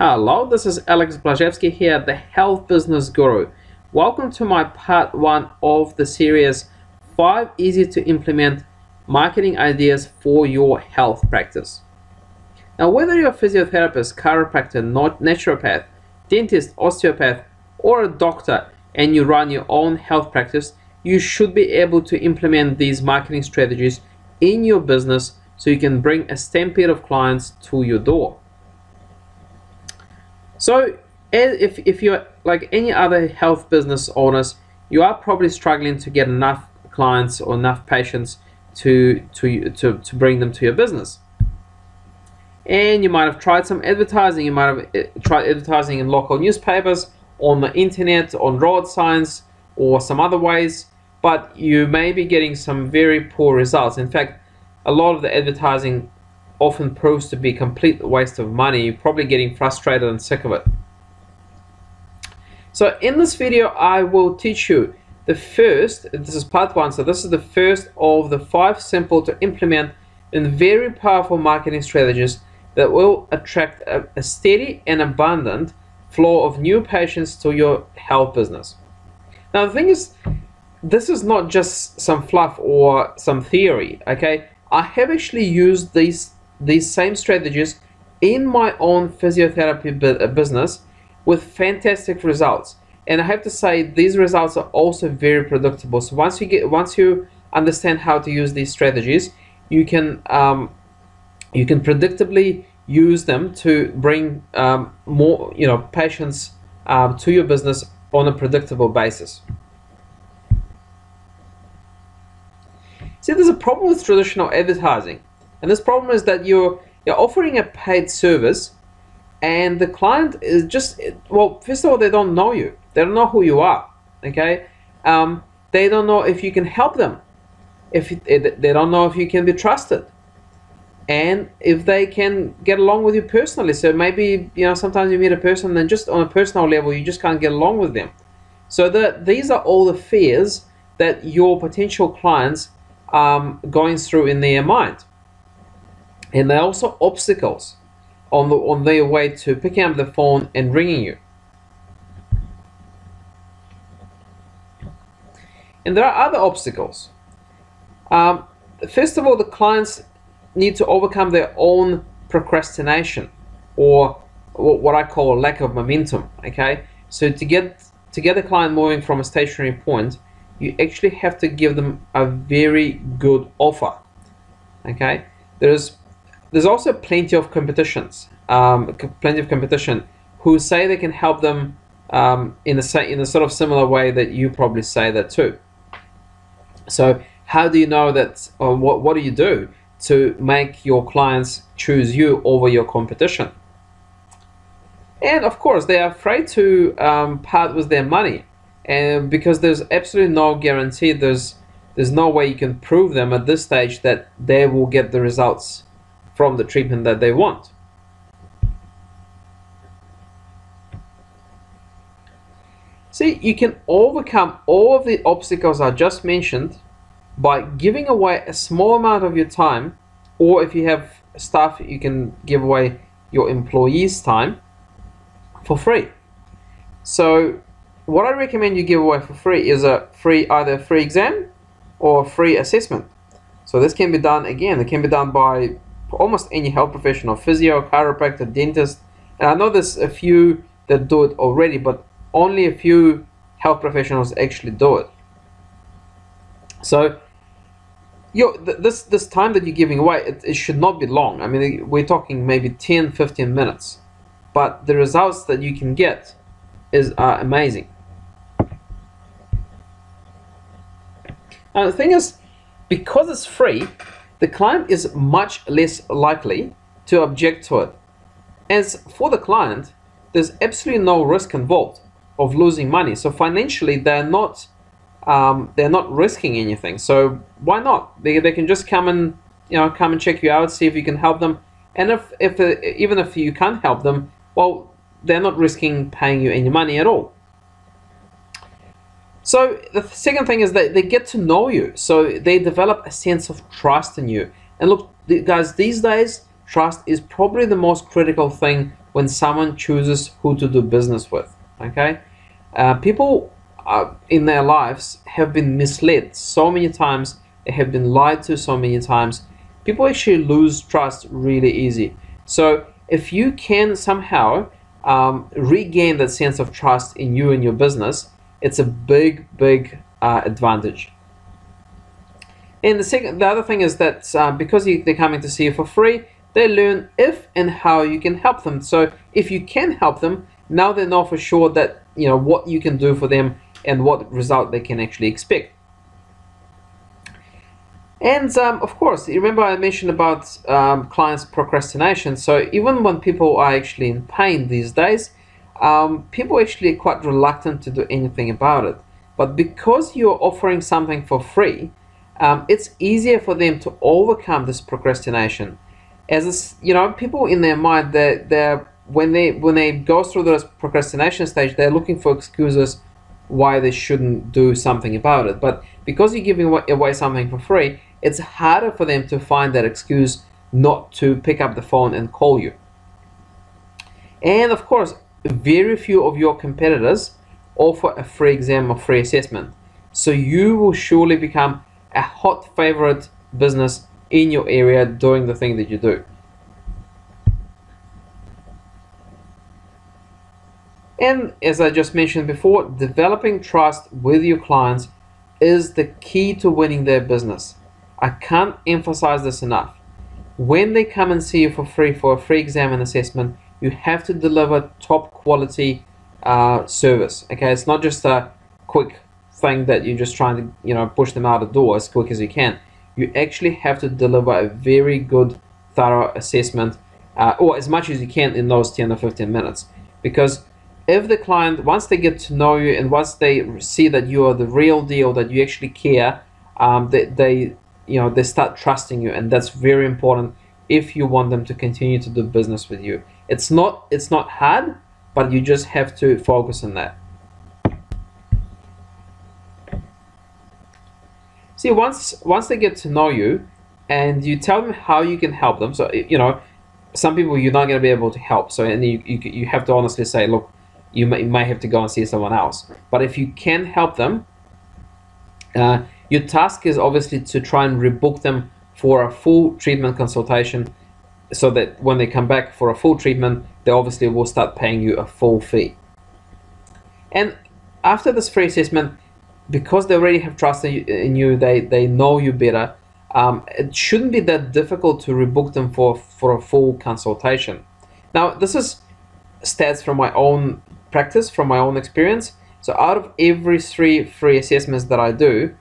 Hello, this is Alex Blazewski here, the Health Business Guru. Welcome to my part 1 of the series 5 easy to implement marketing ideas for your health practice. Now, whether you're a physiotherapist, chiropractor, naturopath, dentist, osteopath, or a doctor and you run your own health practice, you should be able to implement these marketing strategies in your business so you can bring a stampede of clients to your door. So if you're like any other health business owners, you are probably struggling to get enough clients or enough patients to bring them to your business. And you might have tried some advertising. You might have tried advertising in local newspapers, on the internet, on road signs, or some other ways, but you may be getting some very poor results. In fact, a lot of the advertising often proves to be a complete waste of money. You're probably getting frustrated and sick of it. So in this video, I will teach you the first, this is part 1, so this is the first of the 5 simple to implement and very powerful marketing strategies that will attract a steady and abundant flow of new patients to your health business. Now the thing is, this is not just some fluff or some theory, okay? I have actually used these same strategies in my own physiotherapy business with fantastic results, and I have to say these results are also very predictable. So once you understand how to use these strategies, you can predictably use them to bring more patients to your business on a predictable basis. See, there's a problem with traditional advertising. And this problem is that you're offering a paid service, and the client is just, well, first of all, they don't know you. They don't know who you are, okay? They don't know if you can help them. They don't know if you can be trusted. And if they can get along with you personally. So maybe, sometimes you meet a person and just on a personal level, you just can't get along with them. So these are all the fears that your potential clients are going through in their mind. And they're also obstacles on their way to picking up the phone and ringing you. And there are other obstacles. First of all, the clients need to overcome their own procrastination, or what I call lack of momentum. Okay, so to get the client moving from a stationary point, you actually have to give them a very good offer. Okay, there's also plenty of competition who say they can help them in a sort of similar way that you probably say that too. So how do you know that, or what do you do to make your clients choose you over your competition? And of course, they are afraid to part with their money, and because there's absolutely no guarantee, there's no way you can prove them at this stage that they will get the results from the treatment that they want. See, you can overcome all of the obstacles I just mentioned by giving away a small amount of your time, or if you have staff, you can give away your employees' time for free. So what I recommend you give away for free is either a free exam or a free assessment. So this can be done, again, it can be done by almost any health professional, physio, chiropractor, dentist, and I know there's a few that do it already, but only a few health professionals actually do it. So this time that you're giving away, it should not be long. I mean, we're talking maybe 10-15 minutes, but the results that you can get are amazing. Now the thing is, because it's free, the client is much less likely to object to it. As for the client, there's absolutely no risk involved of losing money. So financially, they're not risking anything. So why not? They can just come and check you out, see if you can help them. And even if you can't help them, well, they're not risking paying you any money at all. So the second thing is that they get to know you, so they develop a sense of trust in you. And look, guys, these days, trust is probably the most critical thing when someone chooses who to do business with. Okay, people in their lives have been misled so many times. They have been lied to so many times. People actually lose trust really easy. So if you can somehow regain that sense of trust in you and your business, it's a big advantage. And the other thing is that because they're coming to see you for free, they learn if and how you can help them. So if you can help them, now they know for sure that what you can do for them and what result they can actually expect. And of course, remember I mentioned about clients' procrastination. So even when people are actually in pain these days, people actually are quite reluctant to do anything about it. But because you're offering something for free, it's easier for them to overcome this procrastination. As people in their mind, when they go through this procrastination stage, they're looking for excuses why they shouldn't do something about it. But because you're giving away something for free, it's harder for them to find that excuse not to pick up the phone and call you. And of course, very few of your competitors offer a free exam or free assessment. So you will surely become a hot favorite business in your area doing the thing that you do. And as I just mentioned before, developing trust with your clients is the key to winning their business. I can't emphasize this enough. When they come and see you for free for a free exam and assessment, you have to deliver top quality service. Okay, it's not just a quick thing that you're just trying to push them out the door as quick as you can. You actually have to deliver a very good, thorough assessment, or as much as you can in those 10 or 15 minutes. Because if the client, once they get to know you and once they see that you are the real deal, that you actually care, they start trusting you, and that's very important if you want them to continue to do business with you. It's not hard, but you just have to focus on that. See, once they get to know you and you tell them how you can help them, so some people you're not going to be able to help, so and you have to honestly say, look, you may have to go and see someone else. But if you can help them, your task is obviously to try and rebook them for a full treatment consultation, so that when they come back for a full treatment, they obviously will start paying you a full fee. And after this free assessment, because they already have trust in you, they know you better, it shouldn't be that difficult to rebook them for a full consultation. Now, this is stats from my own practice, from my own experience. So out of every 3 free assessments that I do,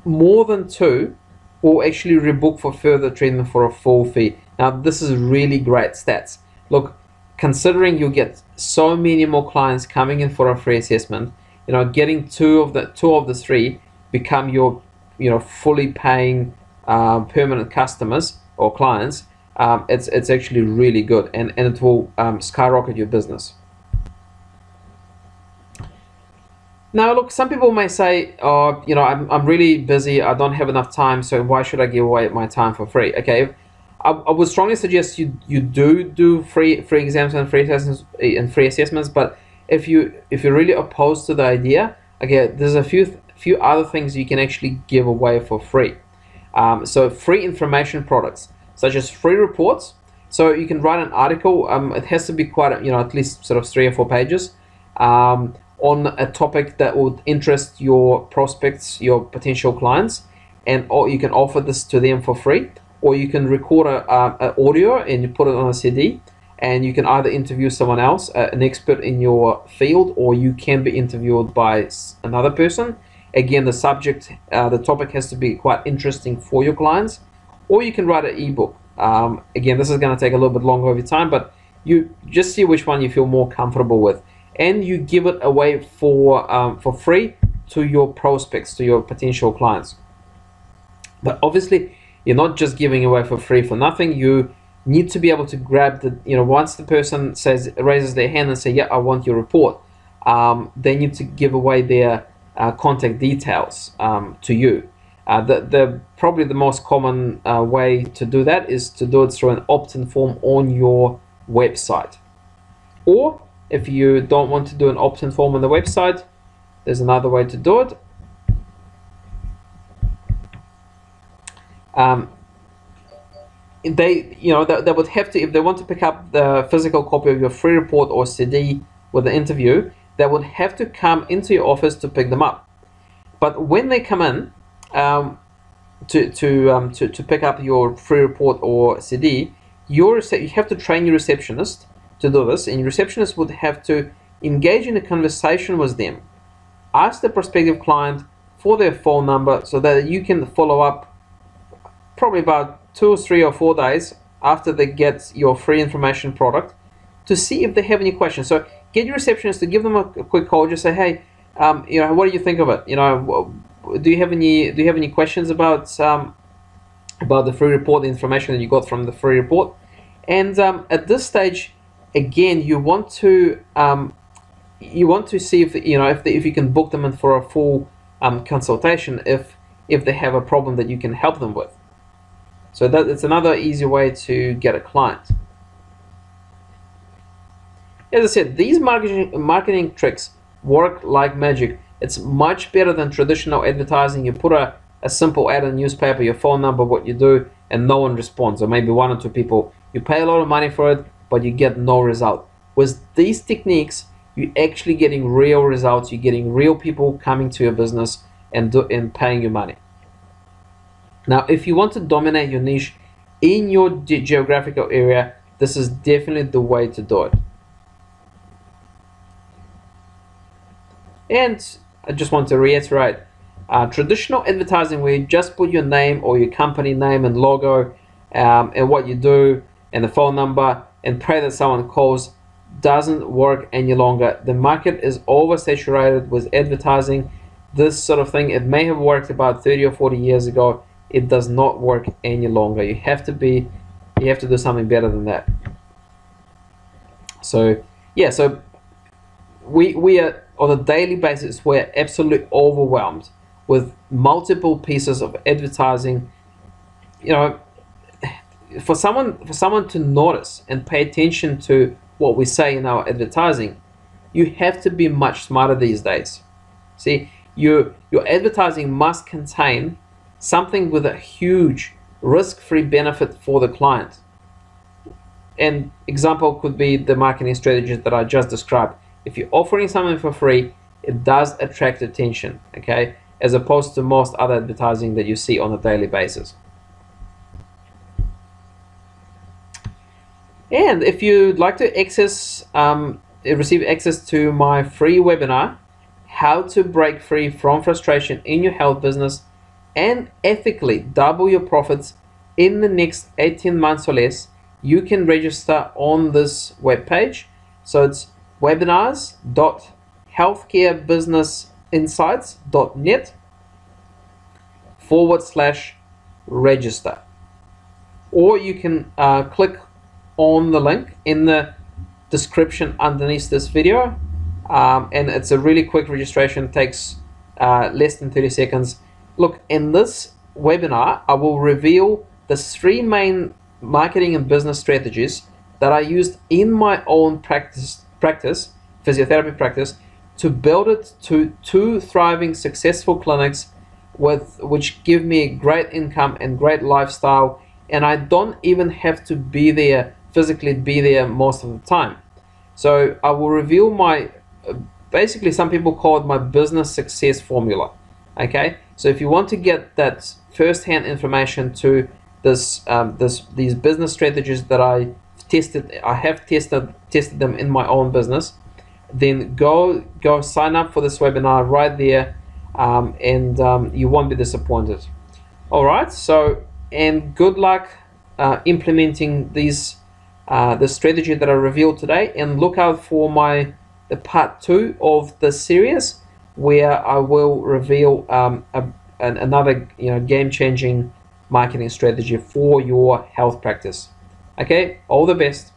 more than 2 will actually rebook for further treatment for a full fee. Now, this is really great stats. Look, considering you get so many more clients coming in for a free assessment, getting two of the 3 become your fully paying permanent customers or clients, it's actually really good, and it will skyrocket your business. Now, look, some people may say, oh, I'm really busy, I don't have enough time, so why should I give away my time for free? Okay, I would strongly suggest you do free exams and free assessments, but if you're really opposed to the idea, okay, there's a few other things you can actually give away for free. So free information products, such as free reports. So you can write an article. It has to be quite at least sort of 3 or 4 pages on a topic that would interest your prospects, your potential clients, or you can offer this to them for free, or you can record an audio and you put it on a CD, and you can either interview someone else, an expert in your field, or you can be interviewed by another person. Again, the topic has to be quite interesting for your clients, or you can write an ebook. Again, this is going to take a little bit longer over time, but you just see which one you feel more comfortable with, and you give it away for free to your prospects, to your potential clients. But obviously, you're not just giving away for free for nothing. You need to be able to grab once the person raises their hand and say, yeah, I want your report, they need to give away their contact details to you. Probably the most common way to do that is to do it through an opt-in form on your website. Or if you don't want to do an opt-in form on the website, there's another way to do it. They would have to, if they want to pick up the physical copy of your free report or CD with the interview, they would have to come into your office to pick them up. But when they come in to pick up your free report or CD, you have to train your receptionist to do this, and your receptionist would have to engage in a conversation with them, ask the prospective client for their phone number so that you can follow up probably about 2 or 3 or 4 days after they get your free information product to see if they have any questions. So get your receptionist to give them a quick call. Just say, hey, what do you think of it? Do you have any questions about the free report, the information that you got from the free report? And at this stage, again, you want to see if you can book them in for a full consultation if they have a problem that you can help them with. So it's another easy way to get a client. As I said, these marketing tricks work like magic. It's much better than traditional advertising. You put a simple ad in a newspaper, your phone number, what you do, and no one responds, or maybe 1 or 2 people. You pay a lot of money for it, but you get no result. With these techniques, you're actually getting real results. You're getting real people coming to your business and paying you money. Now, if you want to dominate your niche in your geographical area, this is definitely the way to do it. And I just want to reiterate, traditional advertising where you just put your name or your company name and logo and what you do and the phone number and pray that someone calls doesn't work any longer. The market is oversaturated with advertising. This sort of thing, it may have worked about 30 or 40 years ago. It does not work any longer. You have to do something better than that. So yeah, so we are on a daily basis, we're absolutely overwhelmed with multiple pieces of advertising. For someone to notice and pay attention to what we say in our advertising, you have to be much smarter these days. See, your advertising must contain something with a huge risk-free benefit for the client. An example could be the marketing strategies that I just described. If you're offering something for free, it does attract attention, okay, as opposed to most other advertising that you see on a daily basis. And if you'd like to receive access to my free webinar, How to Break Free from Frustration in Your Health Business and Ethically Double Your Profits in the next 18 months or less, you can register on this webpage. So it's webinars.healthcarebusinessinsights.net/register. Or you can click on the link in the description underneath this video, and it's a really quick registration. It takes less than 30 seconds. Look, in this webinar, I will reveal the 3 main marketing and business strategies that I used in my own practice, physiotherapy practice, to build it to 2 thriving, successful clinics which give me a great income and great lifestyle, and I don't even have to physically be there most of the time. So I will reveal my, basically some people call it my business success formula. Okay, so if you want to get that first-hand information to these business strategies that I have tested them in my own business, then go sign up for this webinar right there, and you won't be disappointed. All right, so, and good luck implementing the strategy that I revealed today, and look out for the part 2 of the series, where I will reveal another game-changing marketing strategy for your health practice. Okay, all the best.